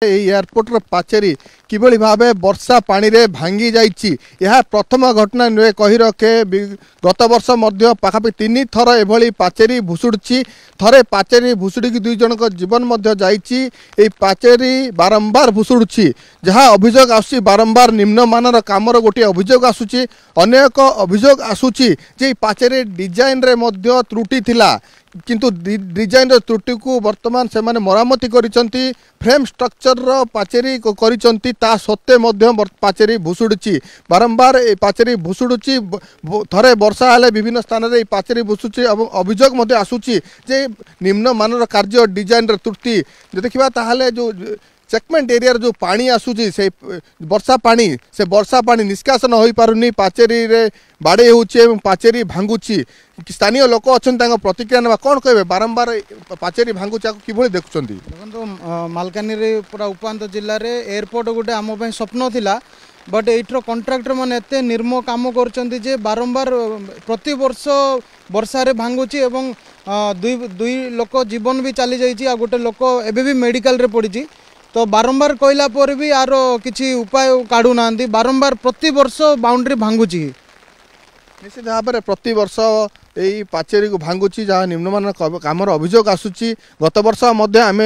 Airport पाचेरी किभली भावे वर्षा पानी रे भांगी जाइछि यह प्रथम घटना नुहे कही रखे। गत वर्ष मध्य पाखापि 3 थर एभली पाचेरी भुसुड़ी थरे पाचेरी भुसुड़ी दुई जन जीवन मध्य जाइछि। एई पाचेरी बारंबार भुसुड़ी जहाँ अभियोग आसुछि बारंबार निम्नमानर कामर गोटे अभियोग आसुछि। अनेक अभियोग आसुछि जे पाचेरी डिजाइन रे मध्य त्रुटि थिला किंतु डिजाइन त्रुटि को वर्तमान से माने मरामती करिसंती। फ्रेम स्ट्रक्चर रो पाचेरी को करिसंती ता सत्ते मध्य पाचेरी भुसुड़ी बारंबार ए पाचेरी भुसुड़ी थरे वर्षा हेले विभिन्न स्थान रे पाचेरी भुसुड़ी अभियोग मध्य आसुछि जे निम्न मानर कार्य डिजाइन रो त्रुटि देखिबा ताहाले जो चेकमेंट एरिया जो पानी आसुची से वर्षा पानी निष्कासन हो पारुनी पाचेरी रे बाड़े होचे पाचेरी भांगुची। स्थानीय लोक अच्छा प्रतिक्रिया ना कौन कहे बारंबार पाचेरी भांगुचा किभली देखुछंती। देखो मालकानगिरी पूरा उपांत जिले में एयरपोर्ट गोटे आम स्वप्न थिला बट एइट्रो कॉन्ट्रैक्टर माने एते निर्म काम करचंती जे बारंबार प्रति वर्ष वर्षा रे भांगुची एवं दुई लोक जीवन भी चली जाइछि आ गोटे लोक एबे भी मेडिकल रे पड़िछि। तो बारंबार कहला पर भी आर किसी उपाय काढ़ू ना बारंबार प्रति वर्ष बाउंड्री भांगुची। निश्चित भाव में प्रति वर्ष यही पाचेरी को भांगुची जहाँ निम्नमान कामर अभियोग आसुची। गत वर्ष मध्य आम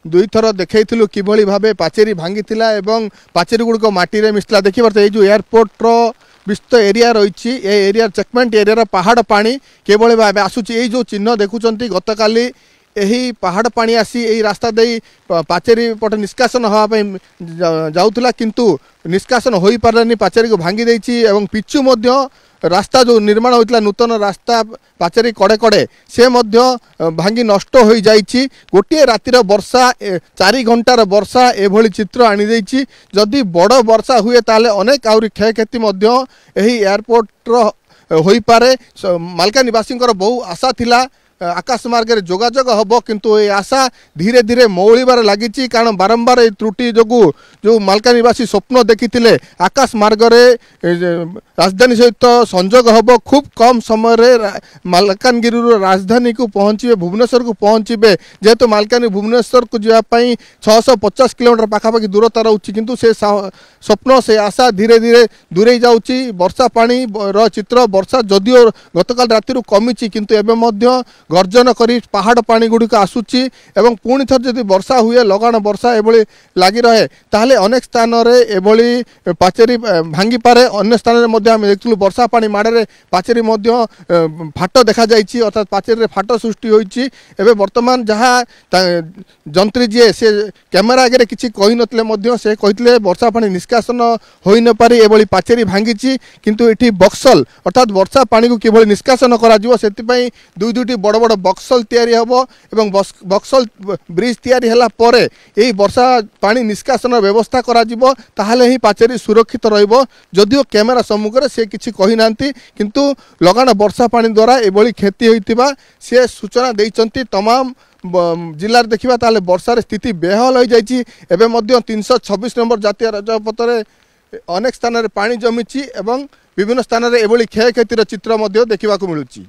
दुई थर देखु किभली भावे पाचेरी भांगी थिला एवं पाचेरी गुड़िक माटी रे मिसला। देखिए ये जो एयरपोर्ट विस्तृत एरिया रही एरिया चेकमेंट एरिया पहाड़ पानी किभली भावे आसुची। यही जो चिन्ह देखुंत गतकाली यही पहाड़ पानी आसी यही रास्ता दे पाचेरी पट निष्कासन होगापी जाऊला किंतु निष्कासन हो पारानी पाचेरी को भांगी देछि एवं पिछु मध्य रास्ता जो निर्माण होता नूतन रास्ता पाचेरी कड़े कड़े से मध्य भांगी नष्ट हो जाइछि। गोटे रातिर वर्षा 4 घंटार वर्षा एभली चित्र आनी देछि। जदि बड़ वर्षा हुए ताले अनेक आउरी क्षयक्षति मध्य एही एयरपोर्ट हो पारे। मालकानगिरी बहु आशा थिला आकाश मार्ग रे जोगाजोग हम किंतु ये आशा धीरे धीरे मौलिबार लगी कारण बारंबार ये त्रुटि जो जो मालकानगिरी स्वप्न देखी आकाश मार्ग रे राजधानी सहित संजोग हम खूब कम समय रे मालकानगिरी राजधानी को पहुँचे भुवनेश्वर को पहुँचे जेहेतु मालकानगिरी भुवनेश्वर को जावाई 650 किलोमीटर पाखापाखि दूरता रोचे किंतु से स्वप्न से आशा धीरे धीरे दूरे जाऊँगी। वर्षा पानी चित्र वर्षा जदिओ गतकाल राति कमी किंतु एवं गर्जन करी पहाड़ पानी गुड़िक आसूची एवं पुणी थर जदि वर्षा हुए लगाण वर्षा एभली लगी रहे ताहले अनेक स्थान रे एभली पाचेरी भांगी पारे। अन्य स्थान रे आम देखु वर्षा पानी माड़े पाचेरी फाट देखा जाइछि अर्थात पाचेरी फाट सृष्टि होइछि। एबे वर्तमान जहाँ जंत्री जी से कैमेरा आगे किसी कही नथिले से कहितले वर्षा पानी निष्कासन होई न पारि एभली पाचेरी भांगी किंतु एठी बक्सल अर्थात वर्षा पानी को किभली निष्कासन करा जिवो सेति दुईटी बड़ बड़ बक्सल तैयारी हबो एवं बक्सल ब्रिज तैयारी हला परे एही वर्षा पानी निष्कासन व्यवस्था करा जिवो ताहाले ही पाचेरी सुरक्षित रहिबो। जदिओ कैमेरा सम्मुख से किसी कही नांती किंतु लगाण वर्षा पानी द्वारा एभली क्षति होइतिबा से सूचना देइचंती। तमाम जिले देखा ताले वर्षार स्थिति बेहाल हो जाइछि। एबे मध्य 326 नंबर जातीय राजपथ रे अनेक स्थान रे पानी जमिछि एवं विभिन्न स्थान रे एभली क्षयक्षतिर चित्र देखा मिलुछि।